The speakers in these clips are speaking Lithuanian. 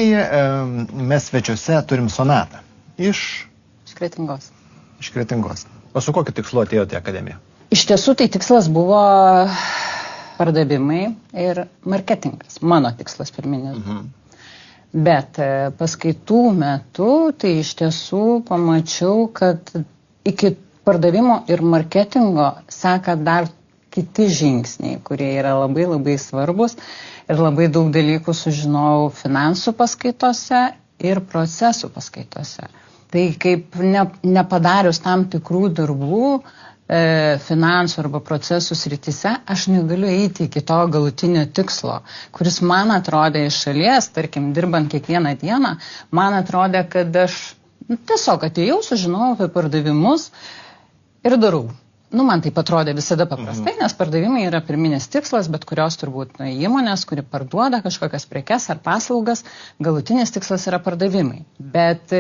Gerbėmieji, mes svečiuose turim Sonatą. Iš Kretingos. Iš Kretingos. O su kokiu tikslu atėjote į akademiją? Iš tiesų, tai tikslas buvo pardavimai ir marketingas. Mano tikslas pirminis. Bet paskaitų metu, tai iš tiesų pamačiau, kad iki pardavimo ir marketingo seka dar kiti žingsniai, kurie yra labai labai svarbus ir labai daug dalykų sužinojau finansų paskaitose ir procesų paskaitose. Tai kaip nepadarius tam tikrų darbų finansų arba procesų srityse, aš negaliu eiti iki to galutinio tikslo, kuris man atrodė iš šalies, tarkim, dirbant kiekvieną dieną, man atrodė, kad aš tiesiog atėjau, sužinojau apie pardavimus ir darau. Man taip atrodė visada paprastai, nes pardavimai yra pirminis tikslas, bet kurios turbūt įmonės, kuri parduoda kažkokias prekes ar paslaugas, galutinis tikslas yra pardavimai. Bet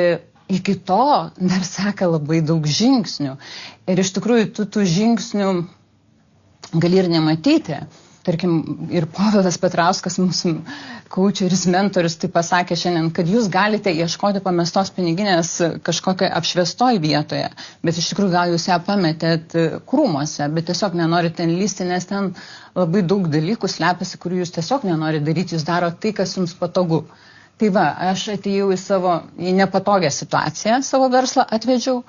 iki to dar seka labai daug žingsnių. Ir iš tikrųjų tų žingsnių gali ir nematyti. Tarkim, ir Povilas Petrauskas, mūsų coacheris, mentorius, tai pasakė šiandien, kad jūs galite ieškoti pamestos piniginės kažkokioj apšviestoj vietoje, bet iš tikrųjų gal jūs ją pametėt krūmuose, bet tiesiog nenorite ten lysti, nes ten labai daug dalykų slepiasi, kurių jūs tiesiog nenorite daryti, jūs darote tai, kas jums patogu. Tai va, aš atėjau į nepatogią situaciją, savo verslą atvedžiau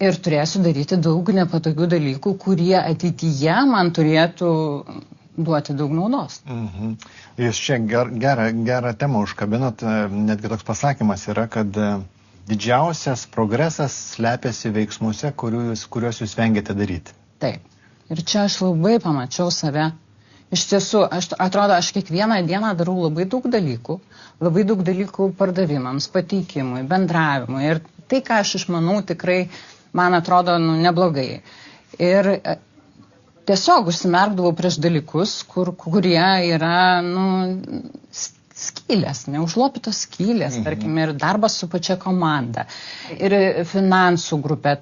ir turėsiu daryti daug nepatogių dalykų, kurie ateityje man turėtų duoti daug naudos. Jūs čia gerą temą užkabinot, netgi toks pasakymas yra, kad didžiausias progresas slepiasi veiksmuose, kuriuos jūs vengiate daryti. Taip. Ir čia aš labai pamačiau save. Iš tiesų, aš kiekvieną dieną darau labai daug dalykų pardavimams, pateikimui, bendravimui. Ir tai, ką aš išmanau, tikrai, man atrodo, neblogai. Ir tiesiog užsimerkdavau prieš dalykus, kurie yra, skylės, neužlopytos skylės, tarkim, ir darbas su pačia komanda. Ir finansų grupė,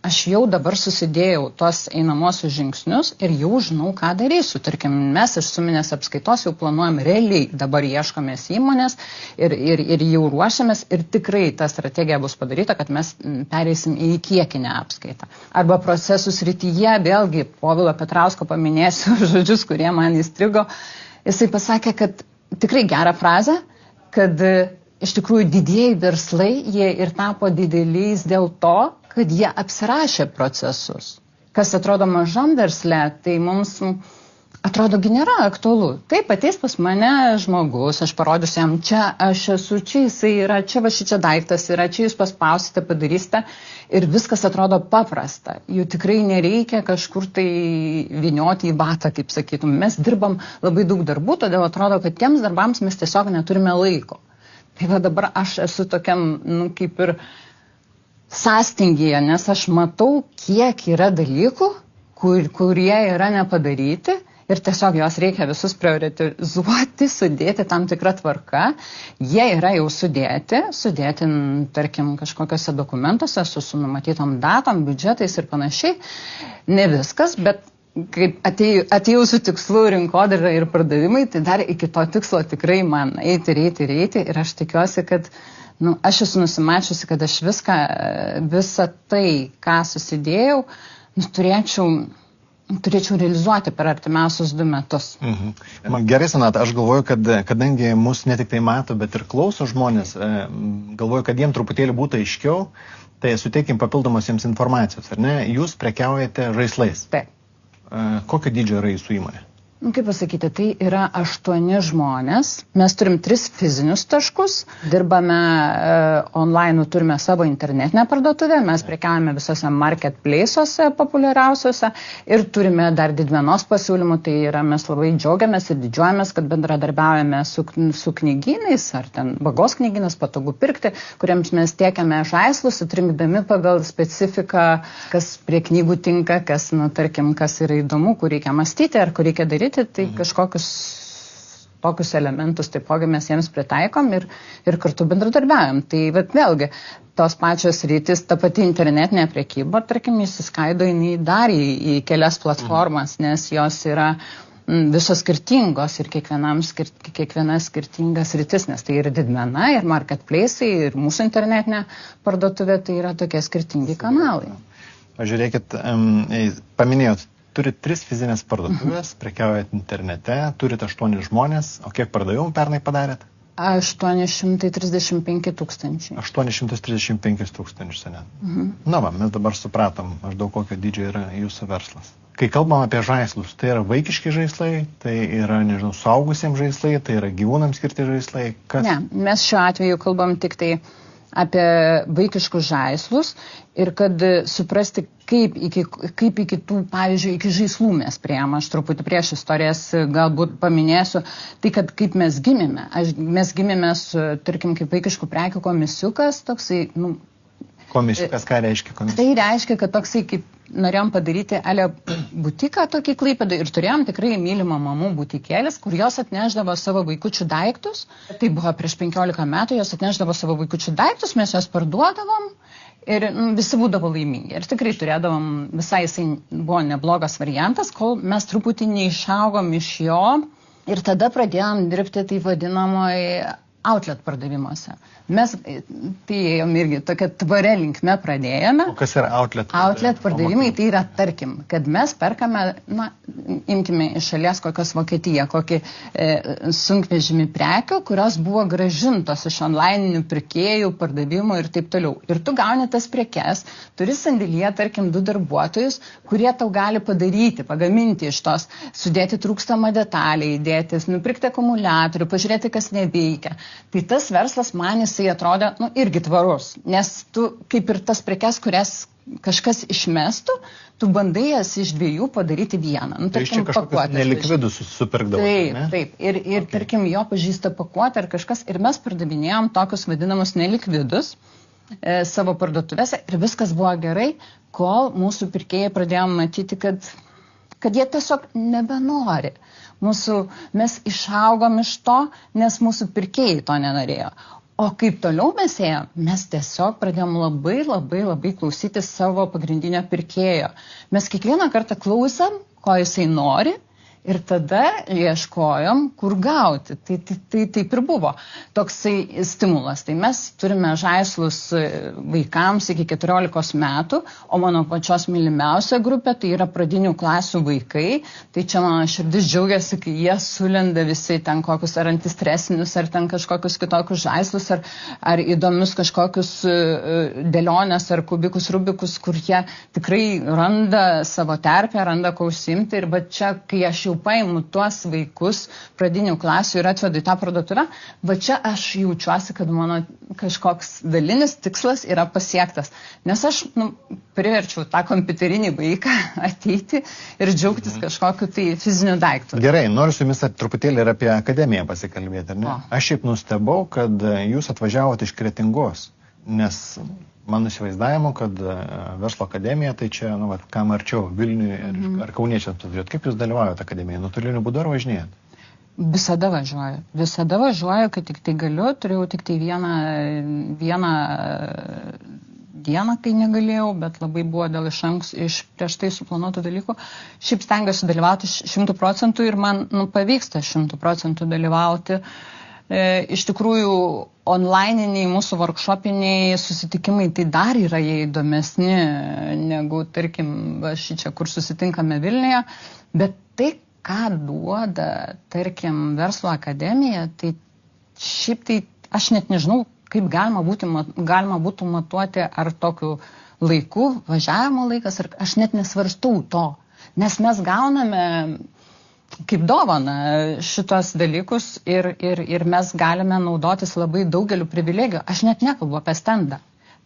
aš jau dabar susidėjau tos einamosius žingsnius ir jau žinau, ką darysiu. Tarkim, mes iš suminės apskaitos jau planuojam realiai, dabar ieškomės įmonės ir jau ruošiamės ir tikrai ta strategija bus padaryta, kad mes pereisim į kiekinę apskaitą. Arba procesų srityje, vėlgi, Povilo Petrausko paminėsiu žodžius, kurie man įstrigo. Jisai pasakė, kad tikrai gerą frazę, kad iš tikrųjų didieji verslai, jie ir tapo dideliais dėl to, kad jie apsirašė procesus. Kas atrodo mažam versle, tai mums atrodogi nėra aktualu. Taip, ateis pas mane žmogus, aš parodysiu jam, čia aš esu, čia jisai yra, čia va šičia daiktas yra, čia jūs paspausite, padarysite ir viskas atrodo paprasta. Jų tikrai nereikia kažkur tai vynioti į batą, kaip sakytum. Mes dirbam labai daug darbų, todėl atrodo, kad tiems darbams mes tiesiog neturime laiko. Tai va dabar aš esu tokiam, kaip ir sąstingyje, nes aš matau, kiek yra dalykų, kurie yra nepadaryti ir tiesiog jos reikia visus prioritizuoti, sudėti tam tikrą tvarką. Jie yra jau sudėti, tarkim, kažkokiuose dokumentuose su numatytom datom, biudžetais ir panašiai. Ne viskas, bet kaip atėjau su tikslu rinkodara ir pardavimai, tai dar iki to tikslo tikrai man eiti ir aš tikiuosi, kad aš esu nusimačiusi, kad aš visą tai, ką susidėjau, turėčiau realizuoti per artimiausius 2 metus. Gerai, Sonata, aš galvoju, kad kadangi mus ne tik tai mato, bet ir klauso žmonės, galvoju, kad jiem truputėlį būtų aiškiau, tai suteikim papildomos jiems informacijos, ar ne? Jūs prekiaujate žaislais. Taip. Kokio dydžio yra jūsų įmonė? Kaip pasakyti, tai yra 8 žmonės. Mes turim 3 fizinius taškus, dirbame online, turime savo internetinę parduotuvę, mes prekiaujame visose marketplace'uose populiariausiuose ir turime dar didmenos pasiūlymų, tai yra mes labai džiaugiamės ir didžiuojamės, kad bendradarbiaujame su knygynais, ar ten Vagos knygynas, Patogu pirkti, kuriems mes tiekiame žaislus, atrinkdami pagal specifiką, kas prie knygų tinka, kas, tarkim, kas yra įdomu, kur reikia mąstyti ar kur reikia daryti. Tai kažkokius tokius elementus taipogi mes jiems pritaikom ir kartu bendradarbiaujam. Tai vėlgi, tos pačios rytis, ta pati internetinė prekyba, tarkim, įsiskaido jinai dar į kelias platformas, nes jos yra visos skirtingos ir kiekviena skirtingas sritis, nes tai ir didmena, ir marketplace'ai, ir mūsų internetinė parduotuvė, tai yra tokie skirtingi kanalai. Pažiūrėkit, paminėjot, turit 3 fizinės parduotuvės, prekiaujat internete, turit 8 žmonės, o kiek pardavimų pernai padarėt? 835 tūkstančiai. 835 tūkstančius, ne? Na va, mes dabar supratom, maždaug kokio dydžio yra jūsų verslas. Kai kalbam apie žaislus, tai yra vaikiški žaislai, tai yra, nežinau, suaugusiems žaislai, tai yra gyvūnams skirti žaislai. Kas? Ne, mes šiuo atveju kalbam tik tai apie vaikiškus žaislus ir kad suprasti, kaip iki tų, pavyzdžiui, iki žaislų mes priėjom. Aš truputį prieš istorijas galbūt paminėsiu, tai kad kaip mes gimėme. Mes gimėme su, tarkim, kaip vaikiškų prekių komisiukas, toksai, Komisiukas, ką reiškia komisiukas? Tai reiškia, kad toksai kaip norėjom padaryti butiką tokį Klaipėdoj ir turėjom tikrai mylimą mamų butikėlis, kur jos atneždavo savo vaikučių daiktus. Tai buvo prieš 15 metų, jos atneždavo savo vaikučių daiktus, mes juos parduodavom ir visi būdavo laimingi. Ir tikrai turėdavom, jisai buvo neblogas variantas, kol mes truputį neišaugom iš jo ir tada pradėjom dirbti tai vadinamoje outlet pardavimuose. Mes tai irgi tokia tvaria linkme pradėjome. O kas yra outlet? Outlet pardavimai tai yra, tarkim, kad mes perkame, imkime iš šalies kokios Vokietija, kokį sunkvežimį prekių, kurios buvo grąžintos iš online'inių pirkėjų, pardavimų ir taip toliau. Ir tu gauni tas prekes, turi sandėlyje, tarkim, 2 darbuotojus, kurie tau gali padaryti, pagaminti iš tos, sudėti trūkstamą detalę, įdėti, nupirkti akumuliatorių, pažiūrėti, kas neveikia. Tai tas verslas man jisai atrodė, irgi tvarus, nes tu kaip ir tas prekes, kurias kažkas išmestų, tu bandai jas iš 2 padaryti vieną. Tai iš čia kažkokius nelikvidus supirkdavo. Taip. Ir tarkim, jo pažįsta pakuotę ar kažkas, ir mes pardavinėjom tokius vadinamus nelikvidus savo parduotuvėse ir viskas buvo gerai, kol mūsų pirkėjai pradėjom matyti, kad jie tiesiog nebenori. Mes išaugom iš to, nes mūsų pirkėjai to nenorėjo. O kaip toliau mes ėjom, mes tiesiog pradėjom labai klausyti savo pagrindinio pirkėjo. Mes kiekvieną kartą klausėm, ko jisai nori. Ir tada ieškojom, kur gauti. Tai taip ir buvo toksai stimulas. Tai mes turime žaislus vaikams iki 14 metų, o mano pačios mylimiausia grupė tai yra pradinių klasių vaikai. Tai čia mano širdis džiaugiasi, kai jie sulenda visi ten kokius ar antistresinius, ar ten kažkokius kitokius žaislus, ar įdomius kažkokius dėlionės, ar kubikus, rubikus, kur jie tikrai randa savo terpę, randa ko užsiimti. Ir va čia, kai aš jau paimu tuos vaikus pradinių klasių ir atvedu į tą parduotuvę, va čia aš jaučiuosi, kad mano kažkoks dalinis tikslas yra pasiektas. Nes aš priverčiau tą kompiuterinį vaiką ateiti ir džiaugtis kažkokiu tai fiziniu daiktu. Gerai, noriu su jumis truputėlį ir apie akademiją pasikalbėti, ar ne? Aš šiaip nustebau, kad jūs atvažiavote iš Kretingos, nes mano įsivaizdavimu, kad verslo akademija, tai čia, kam arčiau, Vilniui ar Kauniečiams atvažiuot. Kaip jūs dalyvaujate akademijoje? Nuotoliniu būdu ar važinėjat? Visada važiuoju, kai tik tai galiu. Turėjau tik tai vieną dieną, kai negalėjau, bet labai buvo dėl iš prieš tai suplanuotų dalykų. Šiaip stengiuosi dalyvauti 100% ir man pavyksta 100% dalyvauti. Iš tikrųjų, online'iniai mūsų workshopiniai susitikimai tai dar yra jie įdomesni negu, tarkim, šičia, kur susitinkame Vilniuje, bet tai, ką duoda, tarkim, verslo akademija, tai šiaip tai aš net nežinau, kaip galima būtų matuoti, ar tokiu laiku, važiavimo laikas, ar aš net nesvarstau to, nes mes gauname kaip dovana šitos dalykus ir mes galime naudotis labai daugeliu privilegijų. Aš net nekalbu apie standą.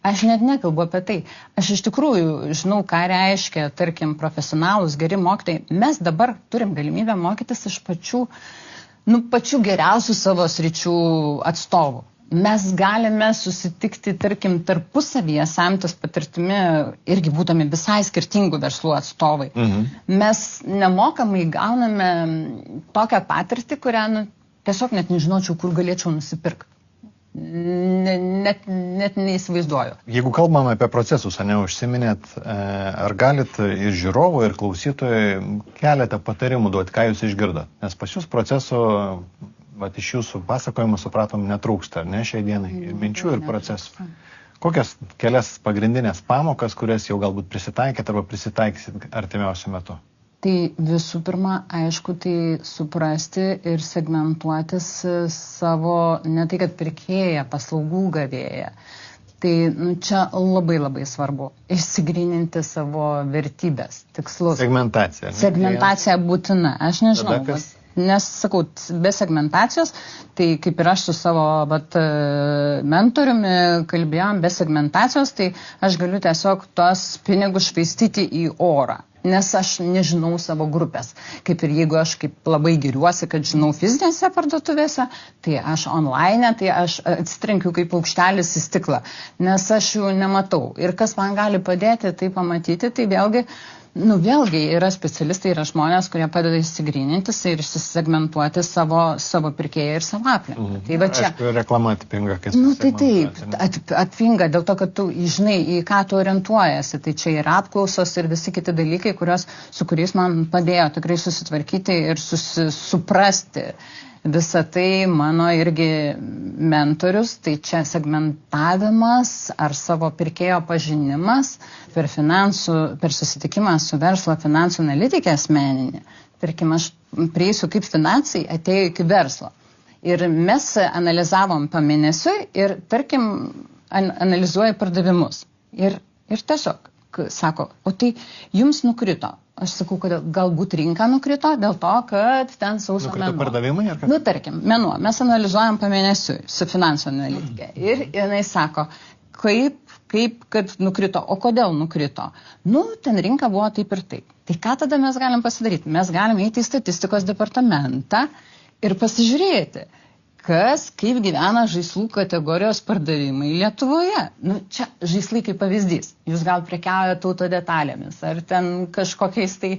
Aš net nekalbu apie tai. Aš iš tikrųjų žinau, ką reiškia, tarkim, profesionalus, geri mokytojai. Mes dabar turim galimybę mokytis iš pačių geriausių savo sričių atstovų. Mes galime susitikti, tarkim, tarpusavyje semtis patirtimi, irgi būdami visai skirtingų verslų atstovai. Mes nemokamai gauname tokią patirtį, kurią tiesiog net nežinočiau, kur galėčiau nusipirkti. net neįsivaizduoju. Jeigu kalbame apie procesus, neužsiminėt, ar galit ir žiūrovų, ir klausytojai keletą patarimų duoti, ką jūs išgirdot? Nes pas jūs proceso, iš jūsų pasakojimų supratom, netrūksta, ar ne, šiai dienai, ir minčių, ir procesų. Kokias kelias pagrindinės pamokas, kurias jau galbūt prisitaikėt arba prisitaikysit artimiausiu metu? Tai visų pirma, aišku, tai suprasti ir segmentuotis savo, ne tai kad pirkėją, paslaugų gavėją. Tai čia labai svarbu. Išsigryninti savo vertybės, tikslus. Segmentacija. Segmentacija būtina. Aš nežinau. Nes, sakau, be segmentacijos, tai kaip ir aš su savo mentoriumi kalbėjom, be segmentacijos, tai aš galiu tiesiog tos pinigus švaistyti į orą. Nes aš nežinau savo grupės. Kaip ir jeigu aš kaip labai giriuosi, kad žinau fizinėse parduotuvėse, tai aš online, tai aš atsitrenkiu kaip paukštelis į stiklą. Nes aš jų nematau. Ir kas man gali padėti tai pamatyti, tai vėlgi yra specialistai, yra žmonės, kurie padeda įsigrynintis ir išsisegmentuoti savo pirkėją ir savo aplinką. Tai va čia. Aišku, reklama atpinga, kas tai taip, atpinga dėl to, kad tu žinai, į ką tu orientuojasi. Tai čia yra apklausos ir visi kiti dalykai, su kuriais man padėjo tikrai susitvarkyti ir suprasti. Visą tai mano irgi mentorius, tai čia segmentavimas ar savo pirkėjo pažinimas per susitikimą su verslo finansų analitikė asmeninė. Tarkim, aš prieisiu kaip finansai, atėjau iki verslo. Ir mes analizavom pamėnesiui ir, tarkim, analizuoja pardavimus. Ir tiesiog sako, o tai jums nukrito. Aš sakau, kad galbūt rinka nukrito dėl to, kad ten sausio mėnuo. Nukrito pardavimai ar kas? Tarkim, mėnuo. Mes analizuojam pamėnesiui su finansų analitikė. Ir jinai sako, kaip kad nukrito, o kodėl nukrito? Ten rinka buvo taip ir taip. Tai ką tada mes galim pasidaryti? Mes galim eiti į statistikos departamentą ir pasižiūrėti, kaip gyvena žaislų kategorijos pardavimai Lietuvoje. Čia žaislai kaip pavyzdys. Jūs gal prekiaujate auto detalėmis, ar ten kažkokiais tai...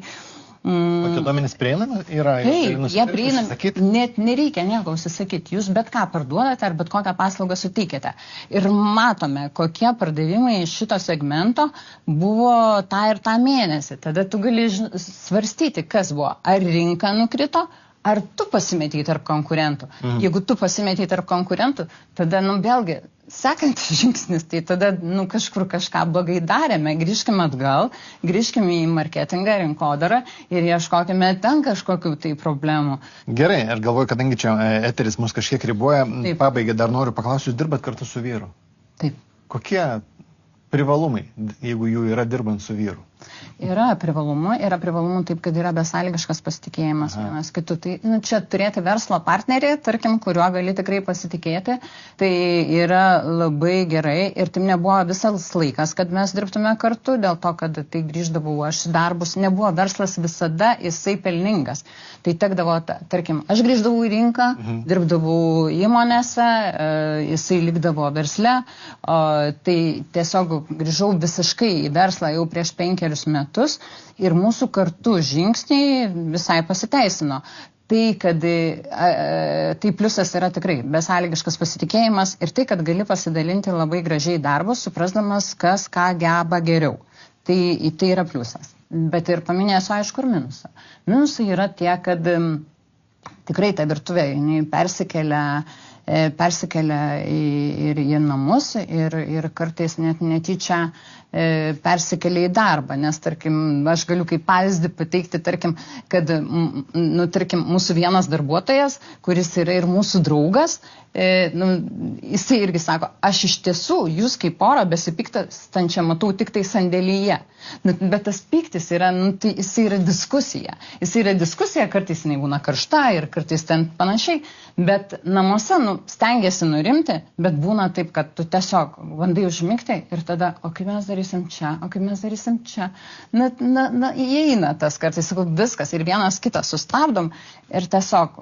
O tie duomenys prieinami yra? Taip, jie prieinami. Net nereikia nieko užsisakyti. Jūs bet ką parduodate ar bet kokią paslaugą suteikėte. Ir matome, kokie pardavimai iš šito segmento buvo tą ir tą mėnesį. Tada tu gali svarstyti, kas buvo. Ar rinka nukrito, ar tu pasimetei tarp konkurentų. Jeigu tu pasimetei tarp konkurentų, tada, vėlgi, sekantis žingsnis, tai tada, kažkur kažką blogai darėme, grįžkime atgal, grįžkime į marketingą, rinkodarą ir ieškokime ten kažkokių tai problemų. Gerai, aš galvoju, kadangi čia eteris mus kažkiek riboja, pabaigai dar noriu paklausti, jūs dirbat kartu su vyru? Taip. Kokie privalumai, jeigu jų yra dirbant su vyru? Yra privalumų taip, kad yra besąlygiškas pasitikėjimas vienas kitu. Tai čia turėti verslo partnerį, tarkim, kuriuo gali tikrai pasitikėti, tai yra labai gerai ir tai nebuvo visas laikas, kad mes dirbtume kartu, dėl to, kad tai grįždavau aš darbus, nebuvo verslas visada, jisai pelningas. Tai tekdavo, tarkim, aš grįždavau į rinką, dirbdavau įmonėse, jisai likdavo versle, tai tiesiog grįžau visiškai į verslą jau prieš 5 metus ir mūsų kartu žingsniai visai pasiteisino. Tai pliusas yra tikrai besąlygiškas pasitikėjimas ir tai, kad gali pasidalinti labai gražiai darbus, suprasdamas, kas ką geba geriau. Tai yra pliusas. Bet ir paminėsiu, aišku, ir minusą. Minusai yra tie, kad tikrai ta virtuvė persikelia ir į namus ir kartais net netyčia persikelia į darbą, nes, tarkim, aš galiu kaip pavyzdį pateikti, tarkim, kad, tarkim, mūsų vienas darbuotojas, kuris yra ir mūsų draugas, jisai irgi sako, aš iš tiesų, jūs kaip pora besipykstančią matau tik tai sandėlyje. Bet tas pyktis yra, tai jisai yra diskusija. Jisai yra diskusija, kartais jinai būna karšta ir kartais ten panašiai, bet namuose stengiasi nurimti, bet būna taip, kad tu tiesiog bandai užmigti ir tada, o kaip mes darysim čia, o kaip mes darysim čia. Įeina tas kartais, sakau, viskas ir vienas kitą sustabdom ir tiesiog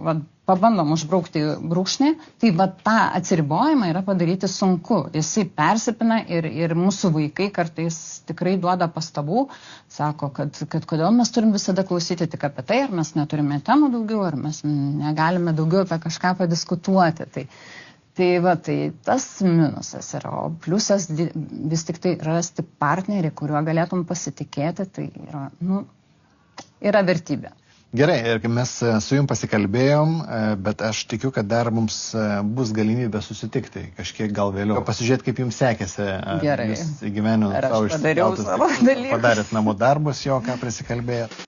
pabandom užbraukti brūkšnį, tai tą atsiribojimą yra padaryti sunku. Jisai persipina ir mūsų vaikai kartais tikrai duoda pastabų, sako, kad kodėl mes turim visada klausyti tik apie tai, ar mes neturime temų daugiau, ar mes negalime daugiau apie kažką padiskutuoti. Tai va, tai tas minusas yra, o pliusas vis tik tai rasti partnerį, kuriuo galėtum pasitikėti, tai yra, yra vertybė. Gerai, ir mes su jum pasikalbėjom, bet aš tikiu, kad dar mums bus galimybė susitikti kažkiek gal vėliau. Pasižiūrėti, kaip jums sekėsi. Gerai. Jūs įgyveninot savo išsikeltus, padarėt namų darbus, ką prisikalbėjot.